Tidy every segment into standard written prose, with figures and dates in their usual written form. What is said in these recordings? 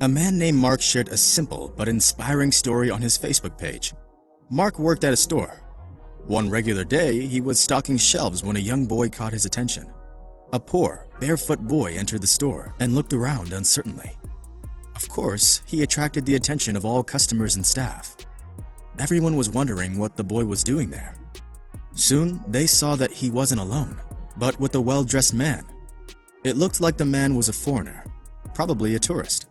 A man named Mark shared a simple but inspiring story on his Facebook page. Mark worked at a store. One regular day, he was stocking shelves when a young boy caught his attention. A poor, barefoot boy entered the store and looked around uncertainly. Of course, he attracted the attention of all customers and staff. Everyone was wondering what the boy was doing there. Soon, they saw that he wasn't alone, but with a well-dressed man. It looked like the man was a foreigner, probably a tourist.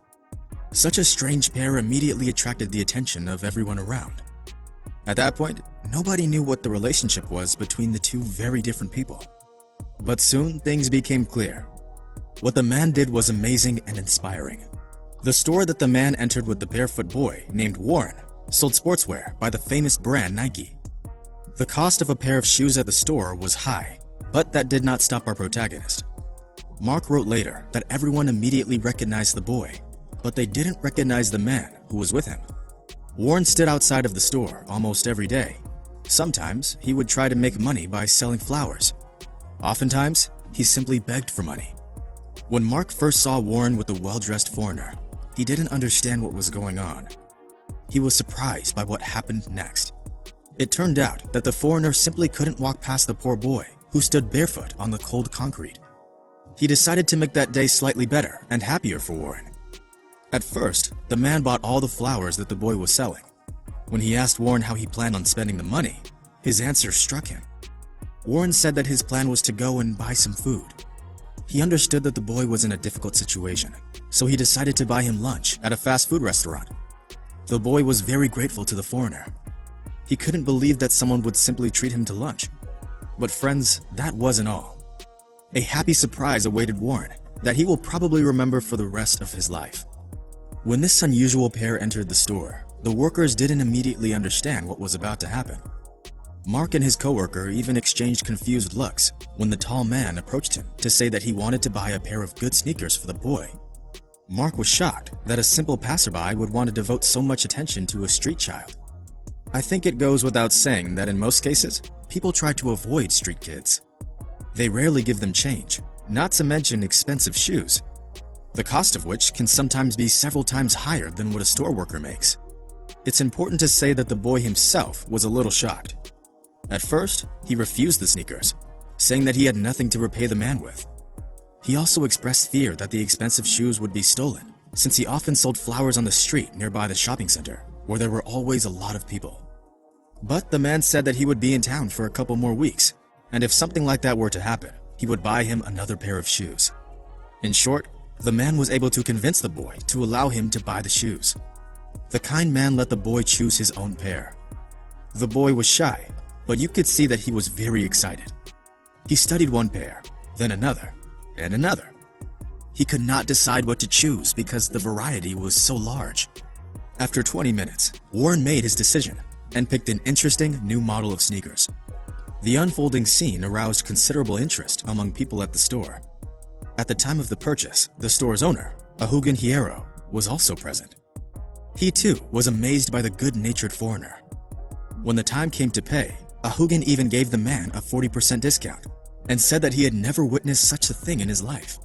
Such a strange pair immediately attracted the attention of everyone around. At that point, nobody knew what the relationship was between the two very different people. But soon, things became clear. What the man did was amazing and inspiring. The store that the man entered with the barefoot boy, named Warren, sold sportswear by the famous brand Nike. The cost of a pair of shoes at the store was high, but that did not stop our protagonist. Mark wrote later that everyone immediately recognized the boy, but they didn't recognize the man who was with him. Warren stood outside of the store almost every day. Sometimes he would try to make money by selling flowers. Oftentimes, he simply begged for money. When Mark first saw Warren with a well-dressed foreigner, he didn't understand what was going on. He was surprised by what happened next. It turned out that the foreigner simply couldn't walk past the poor boy who stood barefoot on the cold concrete. He decided to make that day slightly better and happier for Warren. At first, the man bought all the flowers that the boy was selling. When he asked Warren how he planned on spending the money, his answer struck him. Warren said that his plan was to go and buy some food. He understood that the boy was in a difficult situation, so he decided to buy him lunch at a fast food restaurant. The boy was very grateful to the foreigner. He couldn't believe that someone would simply treat him to lunch. But friends, that wasn't all. A happy surprise awaited Warren that he will probably remember for the rest of his life. When this unusual pair entered the store, the workers didn't immediately understand what was about to happen. Mark and his coworker even exchanged confused looks when the tall man approached him to say that he wanted to buy a pair of good sneakers for the boy. Mark was shocked that a simple passerby would want to devote so much attention to a street child. I think it goes without saying that in most cases, people try to avoid street kids. They rarely give them change, not to mention expensive shoes, the cost of which can sometimes be several times higher than what a store worker makes. It's important to say that the boy himself was a little shocked. At first, he refused the sneakers, saying that he had nothing to repay the man with. He also expressed fear that the expensive shoes would be stolen, since he often sold flowers on the street nearby the shopping center, where there were always a lot of people. But the man said that he would be in town for a couple more weeks, and if something like that were to happen, he would buy him another pair of shoes. In short, the man was able to convince the boy to allow him to buy the shoes. The kind man let the boy choose his own pair. The boy was shy, but you could see that he was very excited. He studied one pair, then another, and another. He could not decide what to choose because the variety was so large. After 20 minutes, Warren made his decision and picked an interesting new model of sneakers. The unfolding scene aroused considerable interest among people at the store. At the time of the purchase, the store's owner, Ahugan Hierro, was also present. He too was amazed by the good-natured foreigner. When the time came to pay, Ahugan even gave the man a 40% discount and said that he had never witnessed such a thing in his life.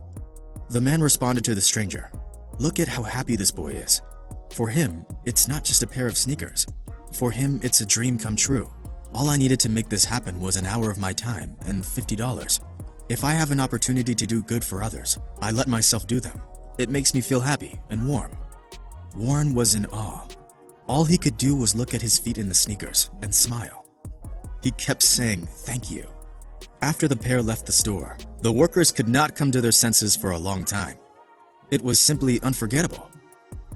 The man responded to the stranger, "Look at how happy this boy is. For him, it's not just a pair of sneakers. For him, it's a dream come true. All I needed to make this happen was an hour of my time and $50. If I have an opportunity to do good for others, I let myself do them. It makes me feel happy and warm." Warren was in awe. All he could do was look at his feet in the sneakers and smile. He kept saying, "Thank you." After the pair left the store, the workers could not come to their senses for a long time. It was simply unforgettable.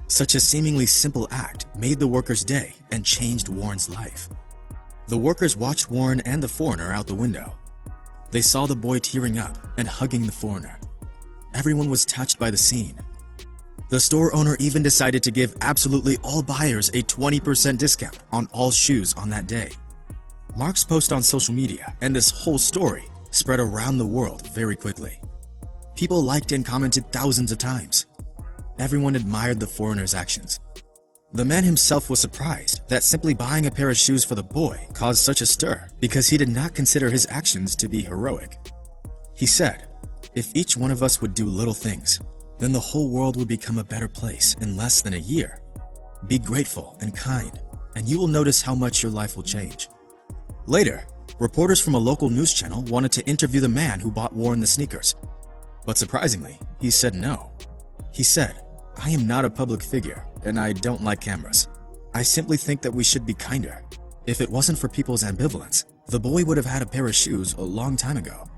Such a seemingly simple act made the workers' day and changed Warren's life. The workers watched Warren and the foreigner out the window. They saw the boy tearing up and hugging the foreigner. Everyone was touched by the scene. The store owner even decided to give absolutely all buyers a 20% discount on all shoes on that day. Mark's post on social media and this whole story spread around the world very quickly. People liked and commented thousands of times. Everyone admired the foreigner's actions. The man himself was surprised that simply buying a pair of shoes for the boy caused such a stir because he did not consider his actions to be heroic. He said, "If each one of us would do little things, then the whole world would become a better place in less than a year. Be grateful and kind, and you will notice how much your life will change. Later, reporters from a local news channel wanted to interview the man who bought Warren the sneakers. But surprisingly, he said no. He said, "I am not a public figure, and I don't like cameras. I simply think that we should be kinder. If it wasn't for people's ambivalence, the boy would have had a pair of shoes a long time ago."